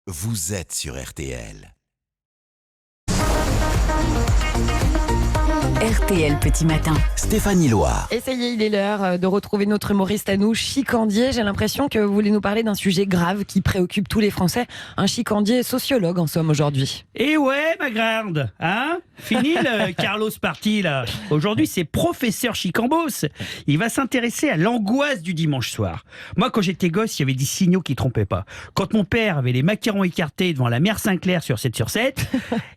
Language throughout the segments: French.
vous êtes sur RTL. RTL Petit Matin. Stéphanie Loire. Et ça y est, il est l'heure de retrouver notre humoriste à nous, Chicandier. J'ai l'impression que vous voulez nous parler d'un sujet grave qui préoccupe tous les Français. Un Chicandier sociologue en somme aujourd'hui. Et ouais, ma grande, hein? Fini le Carlos Party, là. Aujourd'hui, c'est professeur Chicambos. Il va s'intéresser à l'angoisse du dimanche soir. Moi, quand j'étais gosse, il y avait des signaux qui trompaient pas. Quand mon père avait les macarons écartés devant la mère Sinclair sur 7/7,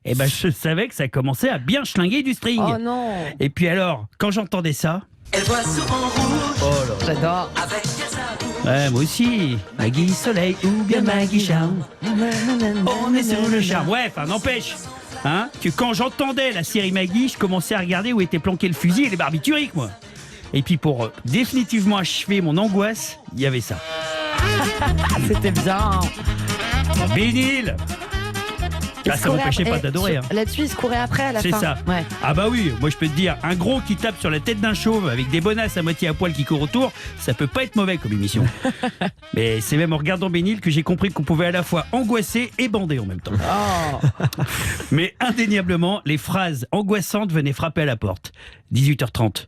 eh ben, je savais que ça commençait à bien schlinguer du string. Oh non! Et puis alors, quand j'entendais ça... Elle voit souvent rouge Oh là. J'adore! avec des Ouais, moi aussi. Maggie Soleil ou bien Maggie Charme. On est sur le charme. Ouais, enfin, n'empêche. Hein, que quand j'entendais la série Maggie, je commençais à regarder où était planqué le fusil et les barbituriques, moi. Et puis pour définitivement achever mon angoisse, il y avait ça. C'était bien! Bénil. Il Ah, se ça courait m'empêchait après- pas d'adorer. Hein. Là-dessus, il se courait après à la C'est fin. ça. Ouais. Ah bah oui, moi je peux te dire, un gros qui tape sur la tête d'un chauve avec des bonasses à moitié à poil qui courent autour, ça peut pas être mauvais comme émission. Mais c'est même en regardant Bénil que j'ai compris qu'on pouvait à la fois angoisser et bander en même temps. Oh. Mais indéniablement, les phrases angoissantes venaient frapper à la porte. 18h30.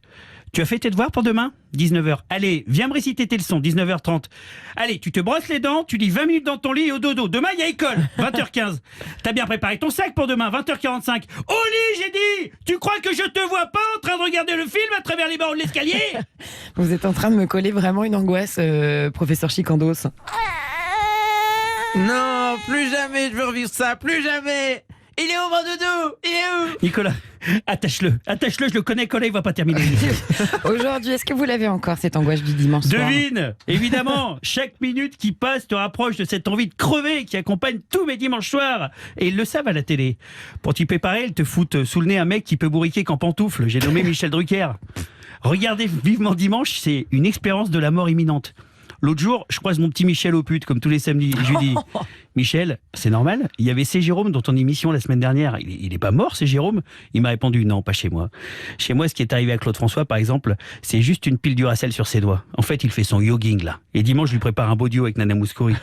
Tu as fait tes devoirs pour demain ? 19h. Allez, viens me réciter tes leçons. 19h30. Allez, tu te brosses les dents, tu lis 20 minutes dans ton lit et au dodo. Demain, il y a école. 20h15. T'as bien préparé ton sac pour demain. 20h45. Au lit, j'ai dit ! Tu crois que je te vois pas en train de regarder le film à travers les barreaux de l'escalier ? Vous êtes en train de me coller vraiment une angoisse, professeur Chicandos. Non, plus jamais je veux revivre ça, plus jamais. Il est où mon doudou? Il est où? Nicolas, attache-le, je le connais, Collet, il va pas terminer. Aujourd'hui, est-ce que vous l'avez encore, cette angoisse du dimanche soir ? Devine, évidemment, chaque minute qui passe te rapproche de cette envie de crever qui accompagne tous mes dimanches soirs. Et ils le savent à la télé. Pour t'y préparer, ils te foutent sous le nez un mec qui peut bourriquer qu'en pantoufles. J'ai nommé Michel Drucker. Regardez vivement dimanche, c'est une expérience de la mort imminente. L'autre jour, je croise mon petit Michel au pute, comme tous les samedis. Je lui dis, Michel, c'est normal ? Il y avait C. Jérôme dans ton émission la semaine dernière. Il est pas mort, C. Jérôme ? Il m'a répondu, non, pas chez moi. Chez moi, ce qui est arrivé à Claude François, par exemple, c'est juste une pile Duracell sur ses doigts. En fait, il fait son jogging, là. Et dimanche, je lui prépare un bodio avec Nana Mouskouri.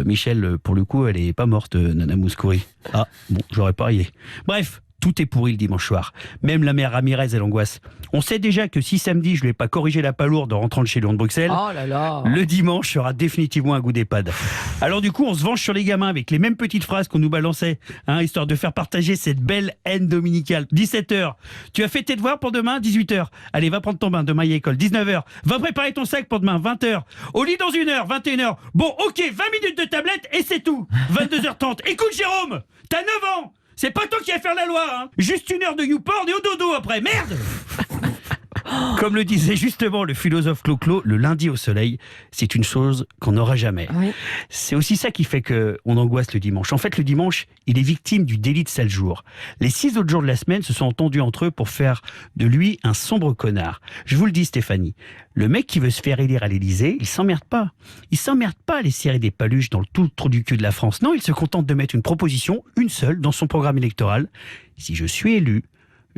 Michel, pour le coup, elle est pas morte, Nana Mouskouri. Ah, bon, j'aurais parié. Bref. Tout est pourri le dimanche soir. Même la mère Ramirez, elle angoisse. On sait déjà que si samedi, je lui ai pas corrigé la palourde en rentrant de chez Lyon de Bruxelles, Oh là là! le dimanche sera définitivement un goût d'EHPAD. Alors du coup, on se venge sur les gamins avec les mêmes petites phrases qu'on nous balançait, hein, histoire de faire partager cette belle haine dominicale. 17h. Tu as fait tes devoirs pour demain ? 18h. Allez, va prendre ton bain, demain il y a école. 19h. Va préparer ton sac pour demain. 20h. Au lit dans 1h. 21h. Bon, ok, 20 minutes de tablette et c'est tout. 22h30. Écoute Jérôme, t'as 9 ans. C'est pas toi qui vas faire la loi, hein. Juste 1 heure de YouPorn et au dodo après. Merde. Comme le disait justement le philosophe Clo-Clo, le lundi au soleil, c'est une chose qu'on n'aura jamais. Oui. C'est aussi ça qui fait qu'on angoisse le dimanche. En fait, le dimanche, il est victime du délit de sale jour. Les 6 autres jours de la semaine se sont entendus entre eux pour faire de lui un sombre connard. Je vous le dis, Stéphanie, le mec qui veut se faire élire à l'Élysée, il s'emmerde pas. Il s'emmerde pas à les serrer des paluches dans le tout trou du cul de la France. Non, il se contente de mettre une proposition, une seule, dans son programme électoral. Si je suis élu,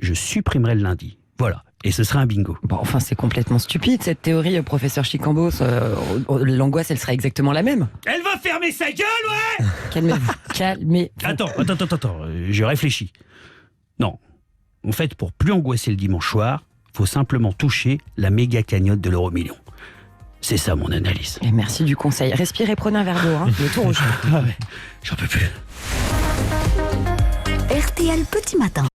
je supprimerai le lundi. Voilà. Et ce sera un bingo. Bon, enfin, c'est complètement stupide, cette théorie, professeur Chicambos. L'angoisse, elle serait exactement la même. Elle va fermer sa gueule, ouais. Calmez-vous. Calmez-vous. Attends, je réfléchis. Non. En fait, pour plus angoisser le dimanche soir, faut simplement toucher la méga cagnotte de l'euro-million. C'est ça mon analyse. Et merci du conseil. Respirez, prenez un verre d'eau. Hein. Le tour rouge. Ah ouais, j'en peux plus. RTL Petit Matin.